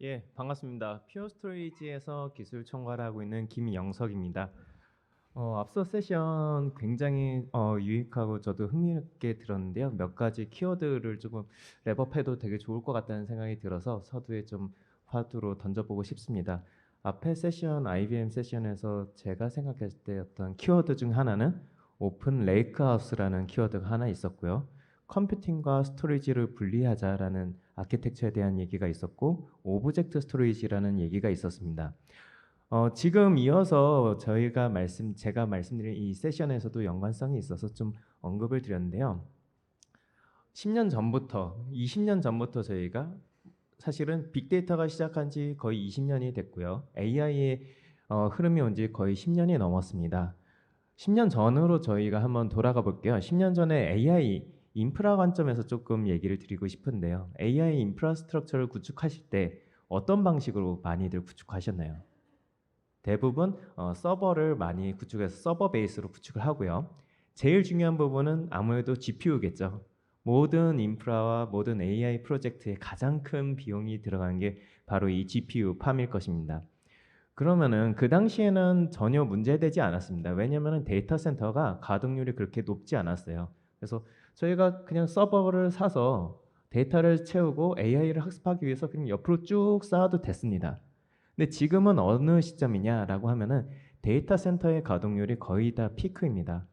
예, 반갑습니다. 퓨어 스토리지에서 기술 총괄을 하고 있는 김영석입니다. 앞서 세션 굉장히 유익하고 저도 흥미있게 들었는데요. 몇 가지 키워드를 조금 랩업해도 되게 좋을 것 같다는 생각이 들어서 서두에 좀 화두로 던져보고 싶습니다. 앞에 세션, IBM 세션에서 제가 생각했을 때 어떤 키워드 중 하나는 오픈 레이크하우스라는 키워드가 하나 있었고요. 컴퓨팅과 스토리지를 분리하자라는 아키텍처에 대한 얘기가 있었고, 오브젝트 스토리지라는 얘기가 있었습니다. 지금 이어서 제가 말씀드린 이 세션에서도 연관성이 있어서 좀 언급을 드렸는데요. 10년 전부터, 20년 전부터 저희가 사실은 빅데이터가 시작한 지 거의 20년이 됐고요. AI의 흐름이 온 지 거의 10년이 넘었습니다. 10년 전으로 저희가 한번 돌아가 볼게요. 10년 전에 AI 인프라 관점에서 조금 얘기를 드리고 싶은데요. AI 인프라스트럭처를 구축하실 때 어떤 방식으로 많이들 구축하셨나요? 대부분 서버를 많이 구축해서 서버 베이스로 구축을 하고요. 제일 중요한 부분은 아무래도 GPU겠죠. 모든 인프라와 모든 AI 프로젝트에 가장 큰 비용이 들어간 게 바로 이 GPU 팜일 것입니다. 그러면은 그 당시에는 전혀 문제되지 않았습니다. 왜냐하면 데이터 센터가 가동률이 그렇게 높지 않았어요. 그래서 저희가 그냥 서버를 사서 데이터를 채우고 AI를 학습하기 위해서 그냥 옆으로 쭉 쌓아도 됐습니다. 근데 지금은 어느 시점이냐라고 하면은 데이터 센터의 가동률이 거의 다 피크입니다.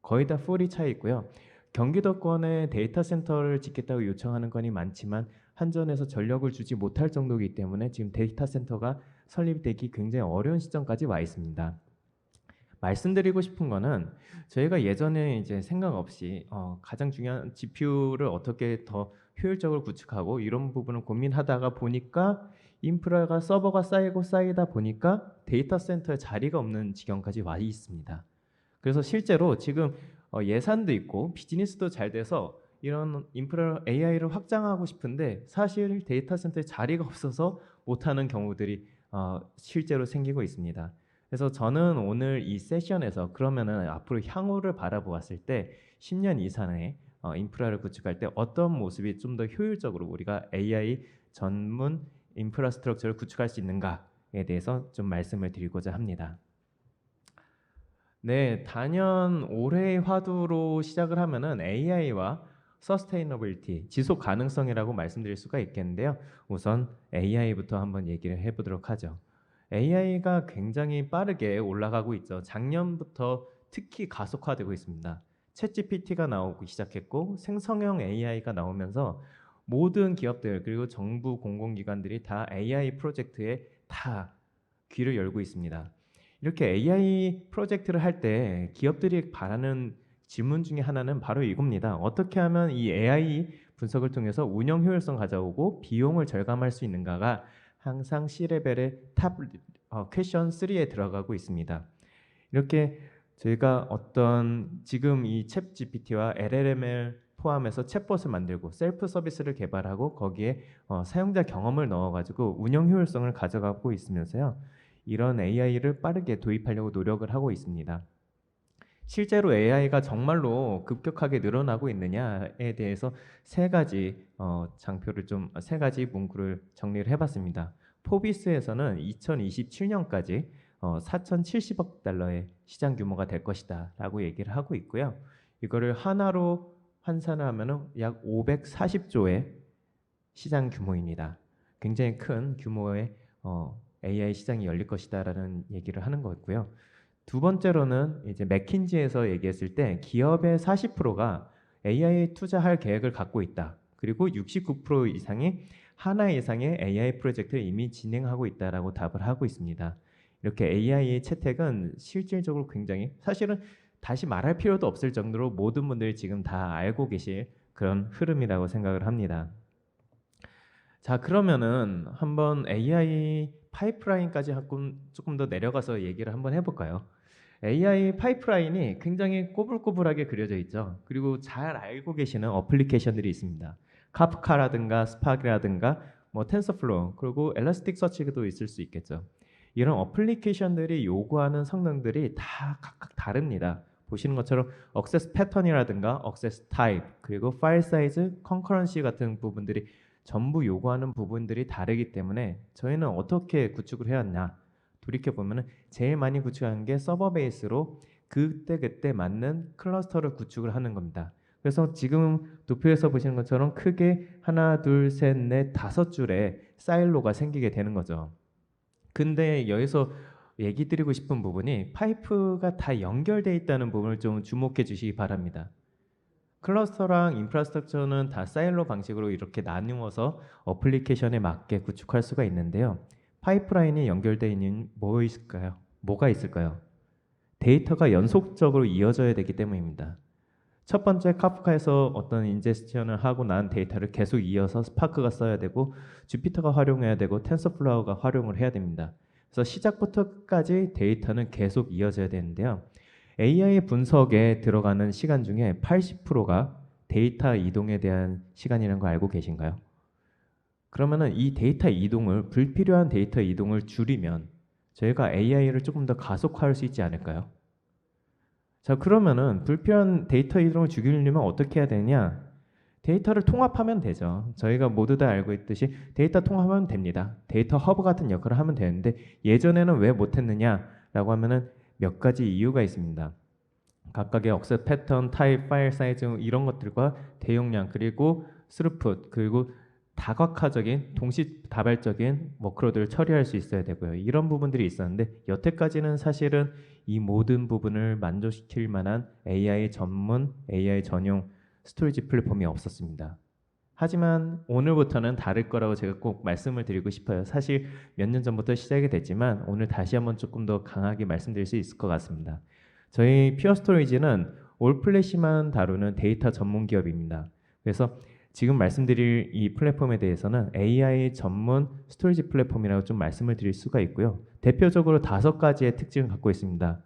거의 다 풀이 차 있고요. 경기도권에 데이터 센터를 짓겠다고 요청하는 건이 많지만 한전에서 전력을 주지 못할 정도이기 때문에 지금 데이터 센터가 설립되기 굉장히 어려운 시점까지 와 있습니다. 말씀드리고 싶은 거는 저희가 예전에 이제 생각 없이 가장 중요한 GPU를 어떻게 더 효율적으로 구축하고 이런 부분을 고민하다가 보니까 인프라가 서버가 쌓이고 쌓이다 보니까 데이터 센터에 자리가 없는 지경까지 와 있습니다. 그래서 실제로 지금 예산도 있고 비즈니스도 잘 돼서 이런 인프라 AI를 확장하고 싶은데 사실 데이터 센터에 자리가 없어서 못하는 경우들이 실제로 생기고 있습니다. 그래서 저는 오늘 이 세션에서 그러면은 앞으로 향후를 바라보았을 때 10년 이상의 인프라를 구축할 때 어떤 모습이 좀 더 효율적으로 우리가 AI 전문 인프라스트럭처를 구축할 수 있는가에 대해서 좀 말씀을 드리고자 합니다. 네, 단연 올해의 화두로 시작을 하면은 AI와 서스테이너빌티, 지속 가능성이라고 말씀드릴 수가 있겠는데요. 우선 AI부터 한번 얘기를 해보도록 하죠. AI가 굉장히 빠르게 올라가고 있죠. 작년부터 특히 가속화되고 있습니다. 챗GPT가 나오기 시작했고 생성형 AI가 나오면서 모든 기업들 그리고 정부 공공기관들이 다 AI 프로젝트에 다 귀를 열고 있습니다. 이렇게 AI 프로젝트를 할 때 기업들이 바라는 질문 중에 하나는 바로 이겁니다. 어떻게 하면 이 AI 분석을 통해서 운영 효율성 가져오고 비용을 절감할 수 있는가가 항상 C레벨의 탑 퀘션 3에 들어가고 있습니다. 이렇게 저희가 어떤 지금 이 챗 GPT와 LLM을 포함해서 챗봇을 만들고 셀프 서비스를 개발하고 거기에 사용자 경험을 넣어가지고 운영 효율성을 가져가고 있으면서요. 이런 AI를 빠르게 도입하려고 노력을 하고 있습니다. 실제로 AI가 정말로 급격하게 늘어나고 있느냐에 대해서 세 가지 장표를 세 가지 문구를 정리를 해봤습니다. 포비스에서는 2027년까지 4,070억 달러의 시장 규모가 될 것이다라고 얘기를 하고 있고요. 이거를 하나로 환산을 하면은 약 540조의 시장 규모입니다. 굉장히 큰 규모의 AI 시장이 열릴 것이다라는 얘기를 하는 거고요. 두 번째로는 이제 맥킨지에서 얘기했을 때 기업의 40%가 AI에 투자할 계획을 갖고 있다. 그리고 69% 이상이 하나 이상의 AI 프로젝트를 이미 진행하고 있다라고 답을 하고 있습니다. 이렇게 AI의 채택은 실질적으로 굉장히 사실은 다시 말할 필요도 없을 정도로 모든 분들이 지금 다 알고 계실 그런 흐름이라고 생각을 합니다. 자, 그러면은 한번 AI 파이프라인까지 조금 더 내려가서 얘기를 한번 해볼까요? AI 파이프라인이 굉장히 꼬불꼬불하게 그려져 있죠. 그리고 잘 알고 계시는 어플리케이션들이 있습니다. 카프카라든가 스파크라든가 뭐 텐서플로우 그리고 엘라스틱 서치도 있을 수 있겠죠. 이런 어플리케이션들이 요구하는 성능들이 다 각각 다릅니다. 보시는 것처럼 억세스 패턴이라든가 억세스 타입 그리고 파일 사이즈, 컨커런시 같은 부분들이 전부 요구하는 부분들이 다르기 때문에 저희는 어떻게 구축을 해왔냐 돌이켜 보면은 제일 많이 구축한 게 서버 베이스로 그때그때 맞는 클러스터를 구축을 하는 겁니다. 그래서 지금 도표에서 보시는 것처럼 크게 하나, 둘, 셋, 넷, 다섯 줄의 사일로가 생기게 되는 거죠. 근데 여기서 얘기 드리고 싶은 부분이 파이프가 다 연결되어 있다는 부분을 좀 주목해 주시기 바랍니다. 클러스터랑 인프라스트럭처는 다 사일로 방식으로 이렇게 나누어서 어플리케이션에 맞게 구축할 수가 있는데요. 파이프라인이 연결되어 있는 뭐가 있을까요? 데이터가 연속적으로 이어져야 되기 때문입니다. 첫 번째 카프카에서 어떤 인제스션을 하고 난 데이터를 계속 이어서 스파크가 써야 되고 주피터가 활용해야 되고 텐서플로우가 활용을 해야 됩니다. 그래서 시작부터 끝까지 데이터는 계속 이어져야 되는데요. AI 분석에 들어가는 시간 중에 80%가 데이터 이동에 대한 시간이라는 거 알고 계신가요? 그러면은 이 데이터 이동을 불필요한 데이터 이동을 줄이면 저희가 AI를 조금 더 가속화할 수 있지 않을까요? 자, 그러면은 불필요한 데이터 이동을 줄이려면 어떻게 해야 되냐? 데이터를 통합하면 되죠. 저희가 모두 다 알고 있듯이 데이터 통합하면 됩니다. 데이터 허브 같은 역할을 하면 되는데 예전에는 왜 못했느냐라고 하면은 몇 가지 이유가 있습니다. 각각의 억셋 패턴, 타입, 파일 사이즈 이런 것들과 대용량 그리고 스루풋 그리고 다각화적인 동시다발적인 워크로드를 처리할 수 있어야 되고요. 이런 부분들이 있었는데 여태까지는 사실은 이 모든 부분을 만족시킬 만한 AI 전문, AI 전용 스토리지 플랫폼이 없었습니다. 하지만 오늘부터는 다를 거라고 제가 꼭 말씀을 드리고 싶어요. 사실 몇 년 전부터 시작이 됐지만 오늘 다시 한번 조금 더 강하게 말씀드릴 수 있을 것 같습니다. 저희 퓨어 스토리지는 올플래시만 다루는 데이터 전문 기업입니다. 그래서 지금 말씀드릴 이 플랫폼에 대해서는 AI 전문 스토리지 플랫폼이라고 좀 말씀을 드릴 수가 있고요. 대표적으로 5가지의 특징을 갖고 있습니다.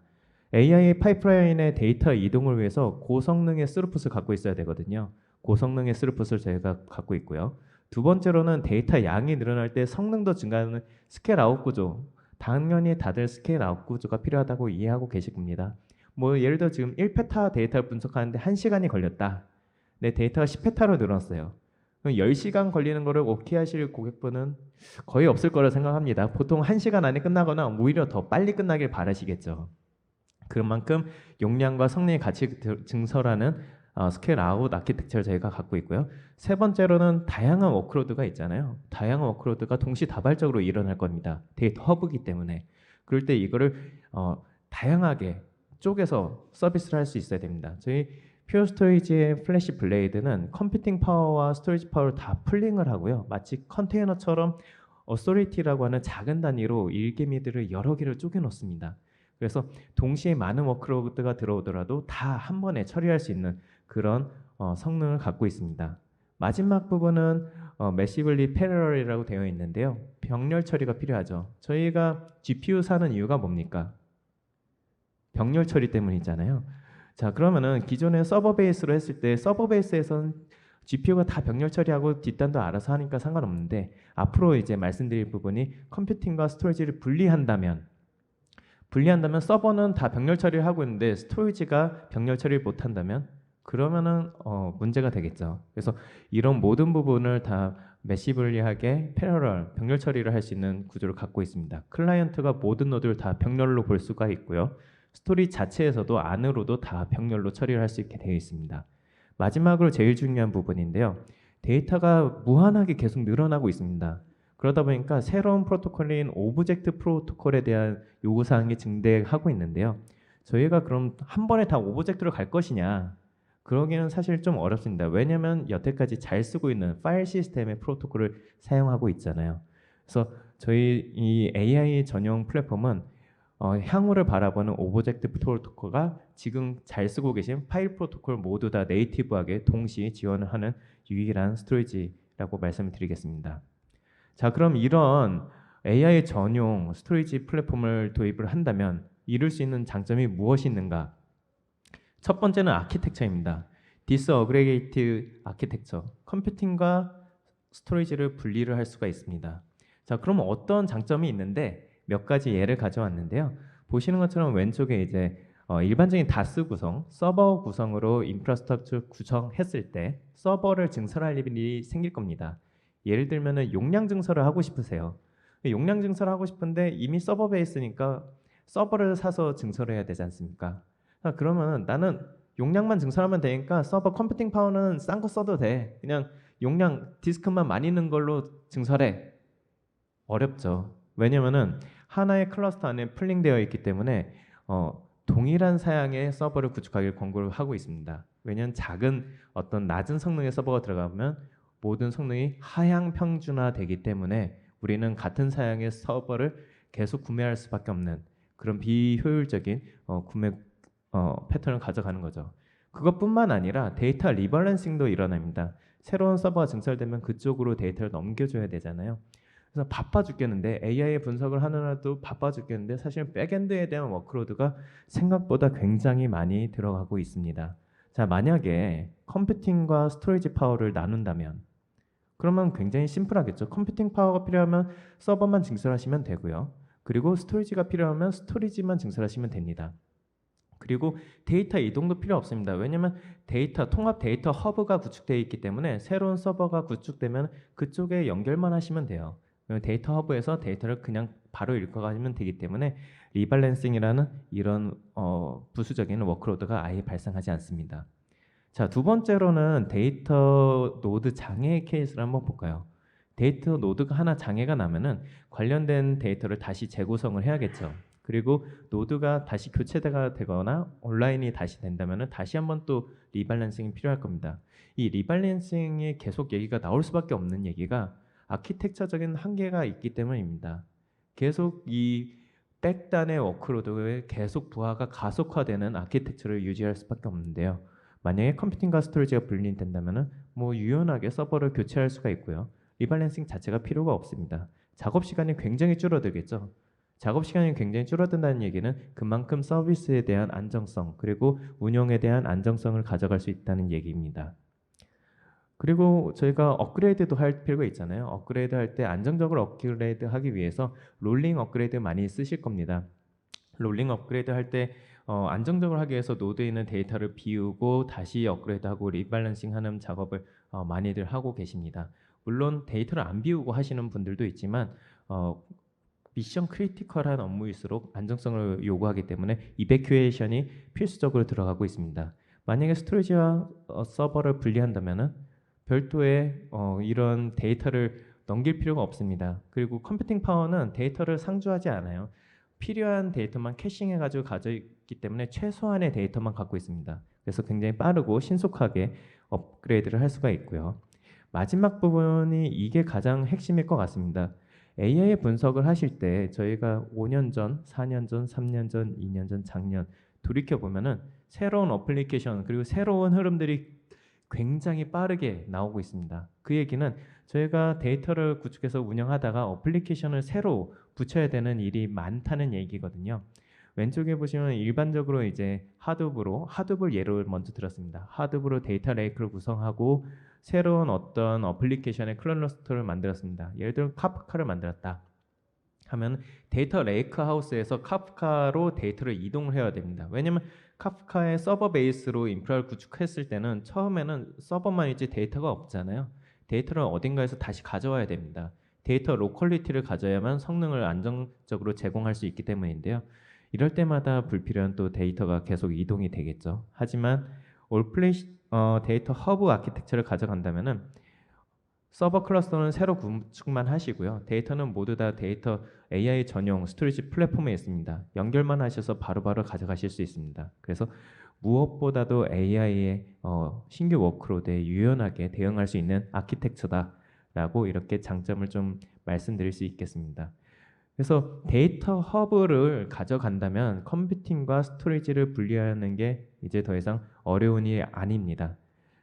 AI 파이프라인의 데이터 이동을 위해서 고성능의 스루풋을 갖고 있어야 되거든요. 고성능의 스루풋을 저희가 갖고 있고요. 두 번째로는 데이터 양이 늘어날 때 성능도 증가하는 스케일 아웃 구조. 당연히 다들 스케일 아웃 구조가 필요하다고 이해하고 계실 겁니다. 뭐 예를 들어 지금 1페타 데이터를 분석하는데 1시간이 걸렸다. 내 데이터가 10페타로 늘었어요. 그럼 10시간 걸리는 거를 오케이 하실 고객분은 거의 없을 거라 생각합니다. 보통 1시간 안에 끝나거나 오히려 더 빨리 끝나길 바라시겠죠. 그만큼 용량과 성능이 같이 증설하는 스케일 아웃 아키텍처를 저희가 갖고 있고요. 세 번째로는 다양한 워크로드가 있잖아요. 다양한 워크로드가 동시다발적으로 일어날 겁니다. 데이터 허브이기 때문에. 그럴 때 이거를 다양하게 쪼개서 서비스를 할 수 있어야 됩니다. 저희 퓨어 스토리지의 플래시 블레이드는 컴퓨팅 파워와 스토리지 파워를 다 풀링을 하고요. 마치 컨테이너처럼 어소리티라고 하는 작은 단위로 일개미들을 여러 개를 쪼개 놓습니다. 그래서 동시에 많은 워크로드가 들어오더라도 다 한 번에 처리할 수 있는 그런 성능을 갖고 있습니다. 마지막 부분은 매시블리 패러럴이라고 되어 있는데요. 병렬 처리가 필요하죠. 저희가 GPU 사는 이유가 뭡니까? 병렬 처리 때문이잖아요. 자, 그러면은 기존에 서버 베이스로 했을 때 서버 베이스에서는 GPU가 다 병렬 처리하고 뒷단도 알아서 하니까 상관없는데 앞으로 이제 말씀드릴 부분이 컴퓨팅과 스토리지를 분리한다면 서버는 다 병렬 처리를 하고 있는데 스토리지가 병렬 처리를 못한다면 그러면은 문제가 되겠죠. 그래서 이런 모든 부분을 다 매시블리하게 패러럴 병렬 처리를 할 수 있는 구조를 갖고 있습니다. 클라이언트가 모든 노드를 다 병렬로 볼 수가 있고요. 스토리 자체에서도 안으로도 다 병렬로 처리를 할 수 있게 되어 있습니다. 마지막으로 제일 중요한 부분인데요. 데이터가 무한하게 계속 늘어나고 있습니다. 그러다 보니까 새로운 프로토콜인 오브젝트 프로토콜에 대한 요구사항이 증대하고 있는데요. 저희가 그럼 한 번에 다 오브젝트로 갈 것이냐? 그러기는 사실 좀 어렵습니다. 왜냐하면 여태까지 잘 쓰고 있는 파일 시스템의 프로토콜을 사용하고 있잖아요. 그래서 저희 이 AI 전용 플랫폼은 향후를 바라보는 오브젝트 프로토콜과 지금 잘 쓰고 계신 파일 프로토콜 모두 다 네이티브하게 동시에 지원을 하는 유일한 스토리지라고 말씀을 드리겠습니다. 자, 그럼 이런 AI 전용 스토리지 플랫폼을 도입을 한다면 이룰 수 있는 장점이 무엇이 있는가? 첫 번째는 아키텍처입니다. 디스어그레게이트 아키텍처. 컴퓨팅과 스토리지를 분리를 할 수가 있습니다. 자, 그럼 어떤 장점이 있는데 몇 가지 예를 가져왔는데요. 보시는 것처럼 왼쪽에 이제 일반적인 다스 구성, 서버 구성으로 인프라스트럭처 구성했을 때 서버를 증설할 일이 생길 겁니다. 예를 들면은 용량 증설을 하고 싶으세요. 용량 증설을 하고 싶은데 이미 서버 베이스니까 서버를 사서 증설해야 되지 않습니까? 그러면 나는 용량만 증설하면 되니까 서버 컴퓨팅 파워는 싼 거 써도 돼. 그냥 용량 디스크만 많이 넣은 걸로 증설해. 어렵죠. 왜냐면은 하나의 클러스터 안에 풀링되어 있기 때문에 동일한 사양의 서버를 구축하길 권고를 하고 있습니다. 왜냐하면 작은 어떤 낮은 성능의 서버가 들어가면 모든 성능이 하향 평준화되기 때문에 우리는 같은 사양의 서버를 계속 구매할 수밖에 없는 그런 비효율적인 구매 패턴을 가져가는 거죠. 그것뿐만 아니라 데이터 리밸런싱도 일어납니다. 새로운 서버가 증설되면 그쪽으로 데이터를 넘겨줘야 되잖아요. 그래서 바빠 죽겠는데 AI 분석을 하느라도 바빠 죽겠는데 사실 백엔드에 대한 워크로드가 생각보다 굉장히 많이 들어가고 있습니다. 자, 만약에 컴퓨팅과 스토리지 파워를 나눈다면 그러면 굉장히 심플하겠죠. 컴퓨팅 파워가 필요하면 서버만 증설하시면 되고요. 그리고 스토리지가 필요하면 스토리지만 증설하시면 됩니다. 그리고 데이터 이동도 필요 없습니다. 왜냐하면 통합 데이터 허브가 구축되어 있기 때문에 새로운 서버가 구축되면 그쪽에 연결만 하시면 돼요. 데이터 허브에서 데이터를 그냥 바로 읽어가시면 되기 때문에 리밸런싱이라는 이런 부수적인 워크로드가 아예 발생하지 않습니다. 자, 두 번째로는 데이터 노드 장애 케이스를 한번 볼까요? 데이터 노드가 하나 장애가 나면은 관련된 데이터를 다시 재구성을 해야겠죠. 그리고 노드가 다시 교체가 되거나 온라인이 다시 된다면은 다시 한번 또 리밸런싱이 필요할 겁니다. 이 리밸런싱이 계속 얘기가 나올 수밖에 없는 얘기가 아키텍처적인 한계가 있기 때문입니다. 계속 이 백단의 워크로드에 계속 부하가 가속화되는 아키텍처를 유지할 수밖에 없는데요. 만약에 컴퓨팅과 스토리지가 분리된다면 뭐 유연하게 서버를 교체할 수가 있고요. 리밸런싱 자체가 필요가 없습니다. 작업 시간이 굉장히 줄어들겠죠. 작업 시간이 굉장히 줄어든다는 얘기는 그만큼 서비스에 대한 안정성 그리고 운영에 대한 안정성을 가져갈 수 있다는 얘기입니다. 그리고 저희가 업그레이드도 할 필요가 있잖아요. 업그레이드 할 때 안정적으로 업그레이드 하기 위해서 롤링 업그레이드 많이 쓰실 겁니다. 롤링 업그레이드 할 때 안정적으로 하기 위해서 노드에 있는 데이터를 비우고 다시 업그레이드하고 리밸런싱 하는 작업을 많이들 하고 계십니다. 물론 데이터를 안 비우고 하시는 분들도 있지만 미션 크리티컬한 업무일수록 안정성을 요구하기 때문에 이베큐에이션이 필수적으로 들어가고 있습니다. 만약에 스토리지와 서버를 분리한다면 별도의 이런 데이터를 넘길 필요가 없습니다. 그리고 컴퓨팅 파워는 데이터를 상주하지 않아요. 필요한 데이터만 캐싱해가지고 가져있기 때문에 최소한의 데이터만 갖고 있습니다. 그래서 굉장히 빠르고 신속하게 업그레이드를 할 수가 있고요. 마지막 부분이 이게 가장 핵심일 것 같습니다. AI 분석을 하실 때 저희가 5년 전, 4년 전, 3년 전, 2년 전, 작년 돌이켜보면은 새로운 어플리케이션 그리고 새로운 흐름들이 굉장히 빠르게 나오고 있습니다. 그 얘기는 저희가 데이터를 구축해서 운영하다가 어플리케이션을 새로 붙여야 되는 일이 많다는 얘기거든요. 왼쪽에 보시면 일반적으로 이제 하둡을 예로 먼저 들었습니다. 하둡으로 데이터 레이크를 구성하고 새로운 어떤 어플리케이션의 클러스터를 만들었습니다. 예를 들어 카프카를 만들었다 하면 데이터 레이크 하우스에서 카프카로 데이터를 이동을 해야 됩니다. 왜냐면 카프카의 서버 베이스로 인프라를 구축했을 때는 처음에는 서버만 있지 데이터가 없잖아요. 데이터를 어딘가에서 다시 가져와야 됩니다. 데이터 로컬리티를 가져야만 성능을 안정적으로 제공할 수 있기 때문인데요. 이럴 때마다 불필요한 또 데이터가 계속 이동이 되겠죠. 하지만 데이터 허브 아키텍처를 가져간다면은 서버 클러스터는 새로 구축만 하시고요. 데이터는 모두 다 데이터 AI 전용 스토리지 플랫폼에 있습니다. 연결만 하셔서 바로바로 가져가실 수 있습니다. 그래서 무엇보다도 AI의 신규 워크로드에 유연하게 대응할 수 있는 아키텍처다라고 이렇게 장점을 좀 말씀드릴 수 있겠습니다. 그래서 데이터 허브를 가져간다면 컴퓨팅과 스토리지를 분리하는 게 이제 더 이상 어려운 일이 아닙니다.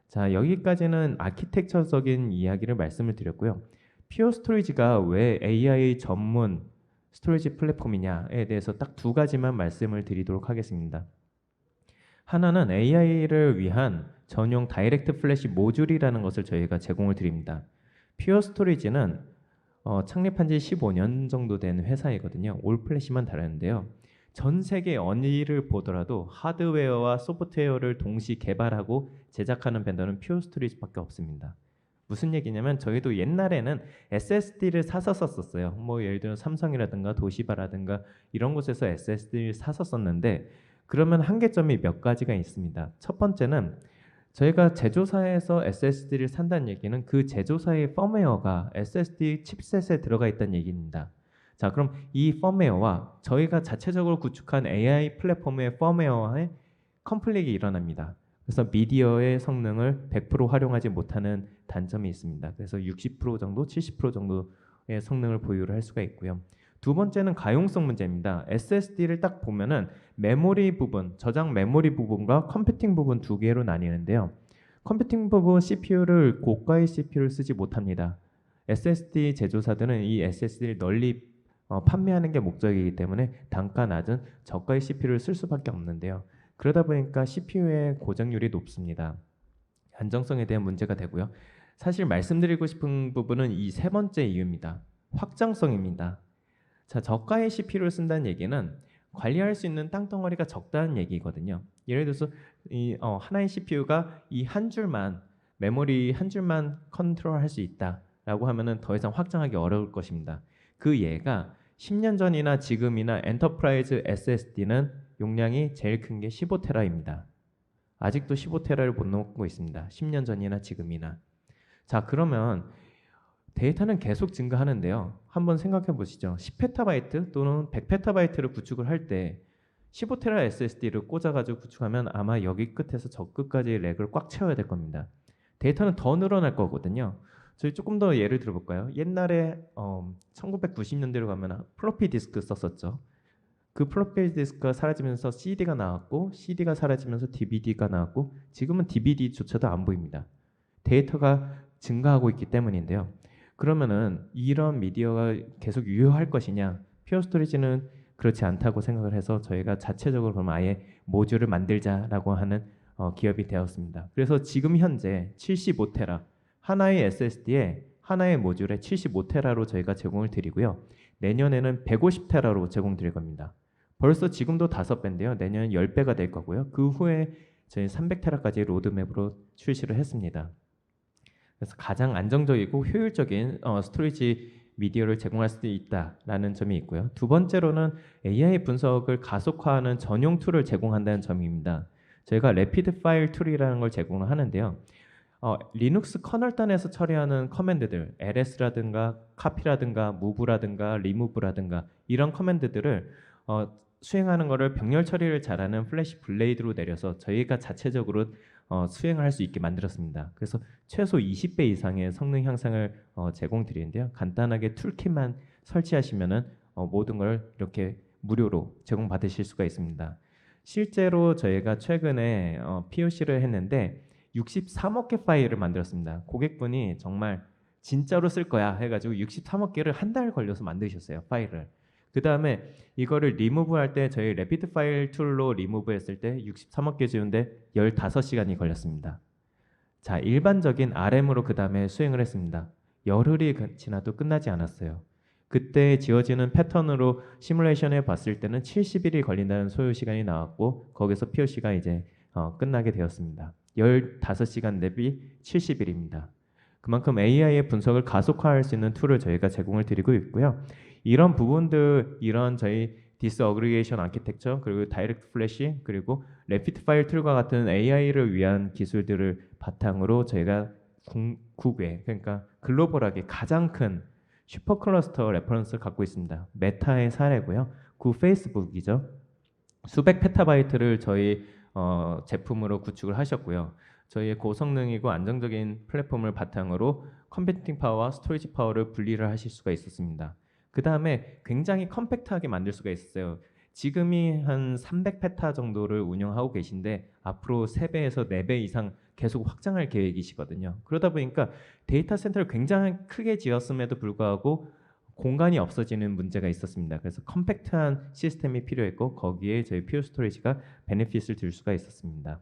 자, 여기까지는 아키텍처적인 이야기를 말씀을 드렸고요. 퓨어 스토리지가 왜 AI 전문 스토리지 플랫폼이냐에 대해서 딱 두 가지만 말씀을 드리도록 하겠습니다. 하나는 AI를 위한 전용 다이렉트 플래시 모듈이라는 것을 저희가 제공을 드립니다. 퓨어 스토리지는 창립한 지 15년 정도 된 회사이거든요. 올 플래시만 다루는데요. 전 세계 어디를 보더라도 하드웨어와 소프트웨어를 동시 개발하고 제작하는 벤더는 퓨어 스토리지밖에 없습니다. 무슨 얘기냐면 저희도 옛날에는 SSD를 사서 썼었어요. 뭐 예를 들어 삼성이라든가 도시바라든가 이런 곳에서 SSD를 사서 썼는데 그러면 한계점이 몇 가지가 있습니다. 첫 번째는 저희가 제조사에서 SSD를 산다는 얘기는 그 제조사의 펌웨어가 SSD 칩셋에 들어가 있다는 얘기입니다. 자, 그럼 이 펌웨어와 저희가 자체적으로 구축한 AI 플랫폼의 펌웨어의 컨플릭이 일어납니다. 그래서 미디어의 성능을 100% 활용하지 못하는 단점이 있습니다. 그래서 60% 정도, 70% 정도의 성능을 보유를 할 수가 있고요. 두 번째는 가용성 문제입니다. SSD를 딱 보면은 메모리 부분, 저장 메모리 부분과 컴퓨팅 부분 두 개로 나뉘는데요. 컴퓨팅 부분 CPU를 고가의 CPU를 쓰지 못합니다. SSD 제조사들은 이 SSD를 널리 판매하는 게 목적이기 때문에 단가 낮은 저가의 CPU를 쓸 수밖에 없는데요. 그러다 보니까 CPU의 고장률이 높습니다. 안정성에 대한 문제가 되고요. 사실 말씀드리고 싶은 부분은 이 세 번째 이유입니다. 확장성입니다. 자, 저가의 CPU를 쓴다는 얘기는 관리할 수 있는 땅덩어리가 적다는 얘기거든요. 예를 들어서 하나의 CPU가 이 한 줄만 메모리 한 줄만 컨트롤할 수 있다라고 하면은 더 이상 확장하기 어려울 것입니다. 그 예가 10년 전이나 지금이나 엔터프라이즈 SSD는 용량이 제일 큰 게 15테라입니다. 아직도 15테라를 못 넘고 있습니다. 10년 전이나 지금이나. 자, 그러면 데이터는 계속 증가하는데요. 한번 생각해 보시죠. 10페타바이트 또는 100페타바이트를 구축을 할 때 15테라 SSD를 꽂아가지고 구축하면 아마 여기 끝에서 저 끝까지 렉을 꽉 채워야 될 겁니다. 데이터는 더 늘어날 거거든요. 저희 조금 더 예를 들어볼까요? 옛날에 1990년대로 가면 플로피 디스크 썼었죠. 그 플로피 디스크가 사라지면서 CD가 나왔고 CD가 사라지면서 DVD가 나왔고 지금은 DVD조차도 안 보입니다. 데이터가 증가하고 있기 때문인데요. 그러면은 이런 미디어가 계속 유효할 것이냐? 퓨어 스토리지는 그렇지 않다고 생각을 해서 저희가 자체적으로 그럼 아예 모듈을 만들자라고 하는 기업이 되었습니다. 그래서 지금 현재 75테라 하나의 SSD에 하나의 모듈에 75테라로 저희가 제공을 드리고요. 내년에는 150테라로 제공드릴 겁니다. 벌써 지금도 5배인데요. 내년엔 10배가 될 거고요. 그 후에 저희 300테라까지 로드맵으로 출시를 했습니다. 그래서 가장 안정적이고 효율적인 스토리지 미디어를 제공할 수 있다라는 점이 있고요. 두 번째로는 AI 분석을 가속화하는 전용 툴을 제공한다는 점입니다. 저희가 레피드 파일 툴이라는 걸 제공을 하는데요. 리눅스 커널단에서 처리하는 커맨드들, ls라든가 카피라든가 무브라든가 리무브라든가 이런 커맨드들을 수행하는 것을 병렬 처리를 잘하는 플래시 블레이드로 내려서 저희가 자체적으로 수행을 할 수 있게 만들었습니다. 그래서 최소 20배 이상의 성능 향상을 제공드리는데요. 간단하게 툴kit만 설치하시면은 모든 걸 이렇게 무료로 제공받으실 수가 있습니다. 실제로 저희가 최근에 POC를 했는데 63억 개 파일을 만들었습니다. 고객분이 정말 진짜로 쓸 거야 해가지고 63억 개를 한 달 걸려서 만드셨어요. 파일을. 그 다음에 이거를 리무브 할 때 저희 레피드 파일 툴로 리무브 했을 때 63억 개 지우는데 15시간이 걸렸습니다. 자, 일반적인 RM으로 그 다음에 수행을 했습니다. 열흘이 지나도 끝나지 않았어요. 그때 지워지는 패턴으로 시뮬레이션 해봤을 때는 70일이 걸린다는 소요 시간이 나왔고 거기서 POC가 이제 끝나게 되었습니다. 15시간 대비 70일입니다. 그만큼 AI의 분석을 가속화할 수 있는 툴을 저희가 제공을 드리고 있고요. 이런 부분들, 이런 저희 디스어그리게이션 아키텍처, 그리고 다이렉트 플래시, 그리고 레피드 파일 툴과 같은 AI를 위한 기술들을 바탕으로 저희가 국외, 그러니까 글로벌하게 가장 큰 슈퍼 클러스터 레퍼런스를 갖고 있습니다. 메타의 사례고요. 그 페이스북이죠. 수백 페타바이트를 저희 제품으로 구축을 하셨고요. 저희의 고성능이고 안정적인 플랫폼을 바탕으로 컴퓨팅 파워와 스토리지 파워를 분리를 하실 수가 있었습니다. 그 다음에 굉장히 컴팩트하게 만들 수가 있었어요. 지금이 한 300페타 정도를 운영하고 계신데 앞으로 3배에서 4배 이상 계속 확장할 계획이시거든요. 그러다 보니까 데이터 센터를 굉장히 크게 지었음에도 불구하고 공간이 없어지는 문제가 있었습니다. 그래서 컴팩트한 시스템이 필요했고 거기에 저희 퓨어 스토리지가 베네핏을 줄 수가 있었습니다.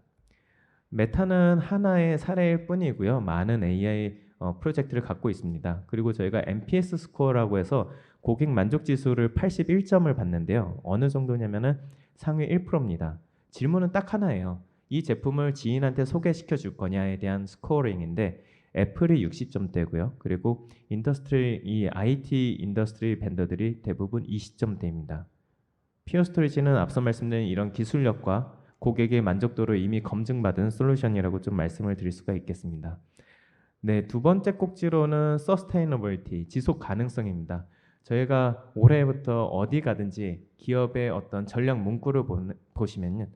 메타는 하나의 사례일 뿐이고요. 많은 AI 프로젝트를 갖고 있습니다. 그리고 저희가 NPS 스코어라고 해서 고객 만족 지수를 81점을 받는데요. 어느 정도냐면은 상위 1%입니다. 질문은 딱 하나예요. 이 제품을 지인한테 소개시켜 줄 거냐에 대한 스코어링인데 애플이 60점대고요. 그리고 이 IT 인더스트리 벤더들이 대부분 20점대입니다. 퓨어 스토리지는 앞서 말씀드린 이런 기술력과 고객의 만족도를 이미 검증받은 솔루션이라고 좀 말씀을 드릴 수가 있겠습니다. 네, 두 번째 꼭지로는 서스테이너빌리티, 지속 가능성입니다. 저희가 올해부터 어디 가든지 기업의 어떤 전략 문구를 보시면요.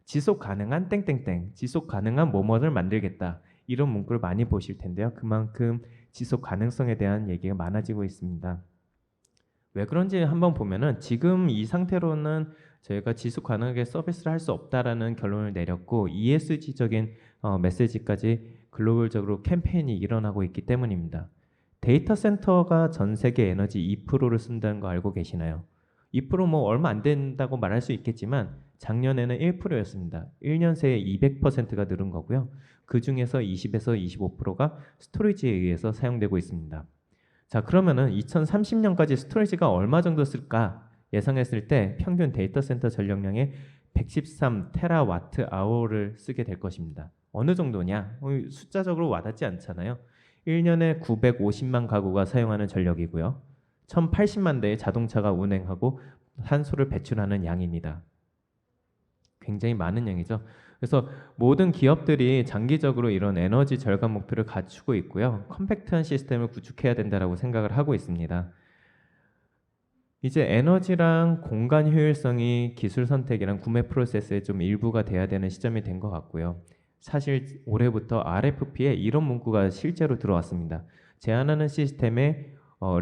지속 가능한 땡땡땡, 지속 가능한 뭐뭐를 만들겠다. 이런 문구를 많이 보실 텐데요. 그만큼 지속 가능성에 대한 얘기가 많아지고 있습니다. 왜 그런지 한번 보면은 지금 이 상태로는 저희가 지속 가능하게 서비스를 할 수 없다라는 결론을 내렸고 ESG적인 메시지까지 글로벌적으로 캠페인이 일어나고 있기 때문입니다. 데이터 센터가 전 세계 에너지 2%를 쓴다는 거 알고 계시나요? 2%뭐 얼마 안 된다고 말할 수 있겠지만 작년에는 1%였습니다. 1년 새에 200%가 늘은 거고요. 그 중에서 20에서 25%가 스토리지에 의해서 사용되고 있습니다. 자, 그러면은 2030년까지 스토리지가 얼마 정도 쓸까 예상했을 때 평균 데이터 센터 전력량의 113 테라와트 아워를 쓰게 될 것입니다. 어느 정도냐? 숫자적으로 와닿지 않잖아요. 1년에 950만 가구가 사용하는 전력이고요. 1080만 대의 자동차가 운행하고 탄소를 배출하는 양입니다. 굉장히 많은 양이죠. 그래서 모든 기업들이 장기적으로 이런 에너지 절감 목표를 갖추고 있고요. 컴팩트한 시스템을 구축해야 된다고 생각을 하고 있습니다. 이제 에너지랑 공간 효율성이 기술 선택이랑 구매 프로세스의 좀 일부가 돼야 되는 시점이 된 것 같고요. 사실 올해부터 RFP에 이런 문구가 실제로 들어왔습니다. 제한하는 시스템에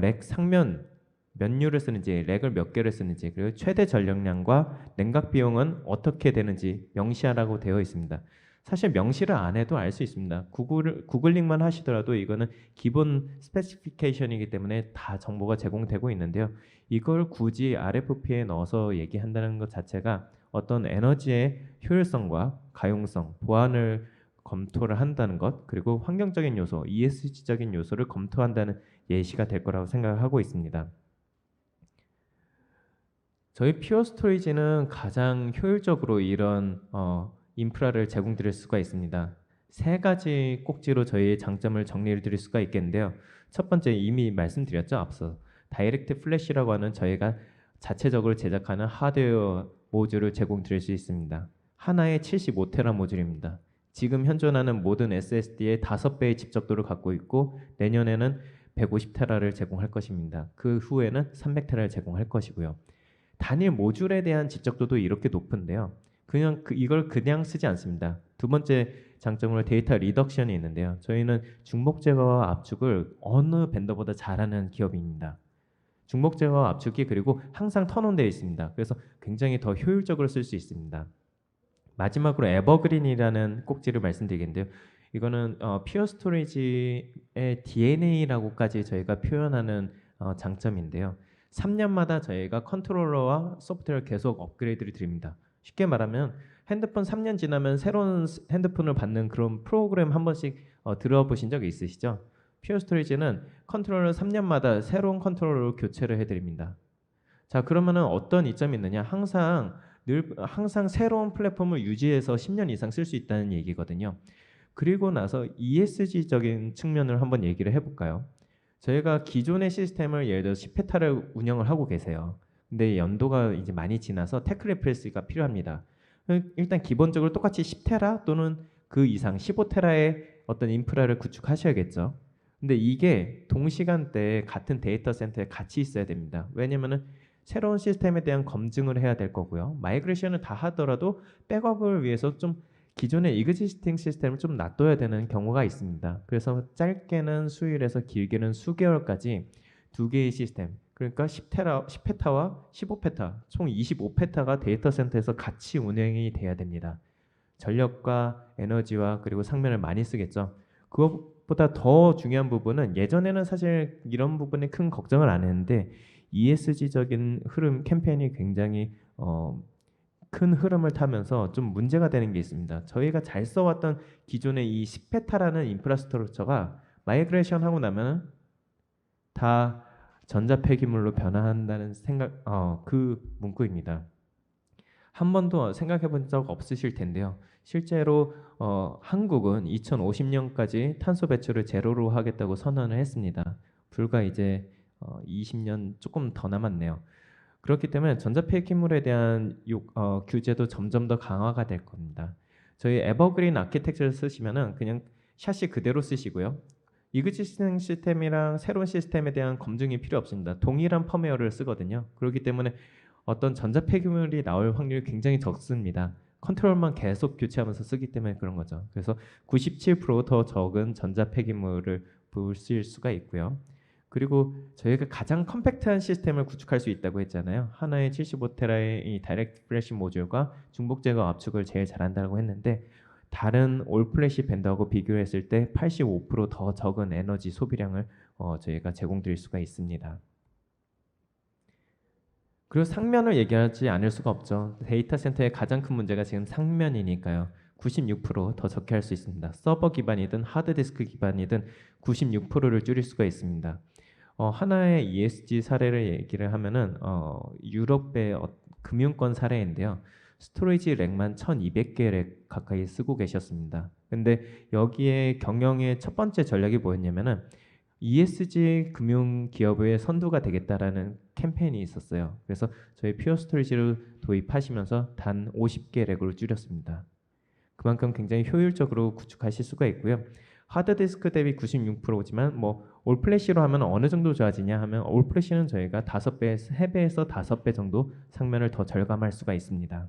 렉 상면 몇 류를 쓰는지, 렉을 몇 개를 쓰는지, 그리고 최대 전력량과 냉각 비용은 어떻게 되는지 명시하라고 되어 있습니다. 사실 명시를 안 해도 알 수 있습니다. 구글링만 하시더라도 이거는 기본 스페시피케이션이기 때문에 다 정보가 제공되고 있는데요. 이걸 굳이 RFP에 넣어서 얘기한다는 것 자체가 어떤 에너지의 효율성과 가용성, 보안을 검토를 한다는 것, 그리고 환경적인 요소, ESG적인 요소를 검토한다는 예시가 될 거라고 생각을 하고 있습니다. 저희 퓨어 스토리지는 가장 효율적으로 이런 인프라를 제공드릴 수가 있습니다. 세 가지 꼭지로 저희의 장점을 정리를 드릴 수가 있겠는데요. 첫 번째 이미 말씀드렸죠, 앞서. 다이렉트 플래시라고 하는 저희가 자체적으로 제작하는 하드웨어 모듈을 제공드릴 수 있습니다. 하나에 75테라 모듈입니다. 지금 현존하는 모든 SSD의 5배의 집적도를 갖고 있고 내년에는 150테라를 제공할 것입니다. 그 후에는 300테라를 제공할 것이고요. 단일 모듈에 대한 집적도도 이렇게 높은데요. 이걸 그냥 쓰지 않습니다. 두 번째 장점으로 데이터 리덕션이 있는데요. 저희는 중복 제거와 압축을 어느 벤더보다 잘하는 기업입니다. 중복 제거와 압축이 그리고 항상 턴온되어 있습니다. 그래서 굉장히 더 효율적으로 쓸 수 있습니다. 마지막으로 에버그린이라는 꼭지를 말씀드리겠는데요. 이거는 퓨어 스토리지의 DNA라고까지 저희가 표현하는 장점인데요. 3년마다 저희가 컨트롤러와 소프트웨어를 계속 업그레이드를 드립니다. 쉽게 말하면 핸드폰 3년 지나면 새로운 핸드폰을 받는 그런 프로그램 한 번씩 들어보신 적 있으시죠? 퓨어 스토리지는 컨트롤러 3년마다 새로운 컨트롤러로 교체를 해드립니다. 자, 그러면은 어떤 이점이 있느냐? 항상 새로운 플랫폼을 유지해서 10년 이상 쓸 수 있다는 얘기거든요. 그리고 나서 ESG적인 측면을 한번 얘기를 해볼까요? 저희가 기존의 시스템을 예를 들어 10페타를 운영을 하고 계세요. 근데 연도가 이제 많이 지나서 테크 리프레시가 필요합니다. 일단 기본적으로 똑같이 10테라 또는 그 이상 15테라의 어떤 인프라를 구축하셔야겠죠. 근데 이게 동시간대에 같은 데이터 센터에 같이 있어야 됩니다. 왜냐면은 새로운 시스템에 대한 검증을 해야 될 거고요. 마이그레이션을 다 하더라도 백업을 위해서 좀 기존의 이그지스팅 시스템을 좀 놔둬야 되는 경우가 있습니다. 그래서 짧게는 수일에서 길게는 수개월까지 두 개의 시스템, 그러니까 10페타와 15페타, 총 25페타가 데이터 센터에서 같이 운행이 돼야 됩니다. 전력과 에너지와 그리고 상면을 많이 쓰겠죠. 그것보다 더 중요한 부분은 예전에는 사실 이런 부분에 큰 걱정을 안 했는데 ESG적인 흐름 캠페인이 굉장히 큰 흐름을 타면서 좀 문제가 되는 게 있습니다. 저희가 잘 써왔던 기존의 이 10페타라는 인프라스트럭처가 마이그레이션 하고 나면 다 전자 폐기물로 변화한다는 그 문구입니다. 한 번도 생각해 본 적 없으실 텐데요. 실제로 한국은 2050년까지 탄소 배출을 제로로 하겠다고 선언을 했습니다. 불과 이제 20년 조금 더 남았네요. 그렇기 때문에 전자폐기물에 대한 규제도 점점 더 강화가 될 겁니다. 저희 에버그린 아키텍처를 쓰시면은 그냥 샤시 그대로 쓰시고요. 이그지스팅 시스템이랑 새로운 시스템에 대한 검증이 필요 없습니다. 동일한 펌웨어를 쓰거든요. 그렇기 때문에 어떤 전자폐기물이 나올 확률이 굉장히 적습니다. 컨트롤만 계속 교체하면서 쓰기 때문에 그런 거죠. 그래서 97%더 적은 전자폐기물을 보실 수가 있고요. 그리고 저희가 가장 컴팩트한 시스템을 구축할 수 있다고 했잖아요. 하나의 75테라의 이 다이렉트 플래시 모듈과 중복 제거 압축을 제일 잘한다고 했는데 다른 올 플래시 밴드하고 비교했을 때 85%더 적은 에너지 소비량을 저희가 제공드릴 수가 있습니다. 그리고 상면을 얘기하지 않을 수가 없죠. 데이터 센터의 가장 큰 문제가 지금 상면이니까요. 96%더 적게 할 수 있습니다. 서버 기반이든 하드디스크 기반이든 96%를 줄일 수가 있습니다. 하나의 ESG 사례를 얘기를 하면은 유럽의 금융권 사례인데요. 스토리지 렉만 1200개 렉 가까이 쓰고 계셨습니다. 근데 여기에 경영의 첫 번째 전략이 뭐였냐면은 ESG 금융 기업의 선두가 되겠다라는 캠페인이 있었어요. 그래서 저희 퓨어 스토리지를 도입하시면서 단 50개 렉으로 줄였습니다. 그만큼 굉장히 효율적으로 구축하실 수가 있고요. 하드디스크 대비 96%지만 뭐 올플래시로 하면 어느 정도 좋아지냐 하면 올플래시는 저희가 5배, 3배에서 5배 정도 상면을 더 절감할 수가 있습니다.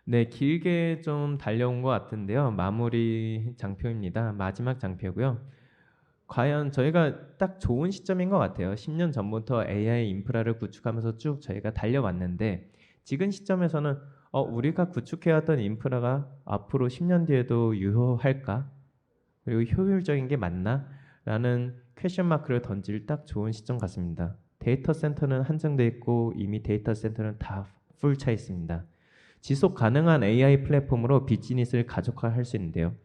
네, 길게 좀 달려온 것 같은데요. 마무리 장표입니다. 마지막 장표고요. 과연 저희가 딱 좋은 시점인 것 같아요. 10년 전부터 AI 인프라를 구축하면서 쭉 저희가 달려왔는데 지금 시점에서는 우리가 구축해왔던 인프라가 앞으로 10년 뒤에도 유효할까? 그리고 효율적인 게 맞나? 라는 퀘션 마크를 던질 딱 좋은 시점 같습니다. 데이터 센터는 한정돼 있고 이미 데이터 센터는 다 풀 차 있습니다. 지속 가능한 AI 플랫폼으로 비즈니스를 가족화할 수 있는데요.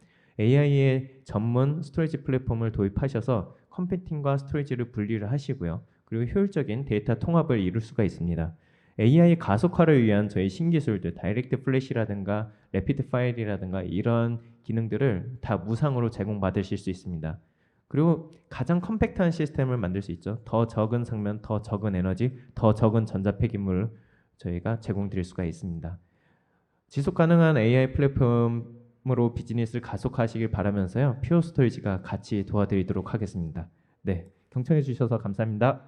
AI의 전문 스토리지 플랫폼을 도입하셔서 컴퓨팅과 스토리지를 분리를 하시고요. 그리고 효율적인 데이터 통합을 이룰 수가 있습니다. AI 가속화를 위한 저희 신기술들, 다이렉트 플래시라든가 래피드 파일이라든가 이런 기능들을 다 무상으로 제공받으실 수 있습니다. 그리고 가장 컴팩트한 시스템을 만들 수 있죠. 더 적은 상면, 더 적은 에너지, 더 적은 전자폐기물을 저희가 제공드릴 수가 있습니다. 지속 가능한 AI 플랫폼으로 비즈니스를 가속화하시길 바라면서요. 퓨어 스토리지가 같이 도와드리도록 하겠습니다. 네, 경청해 주셔서 감사합니다.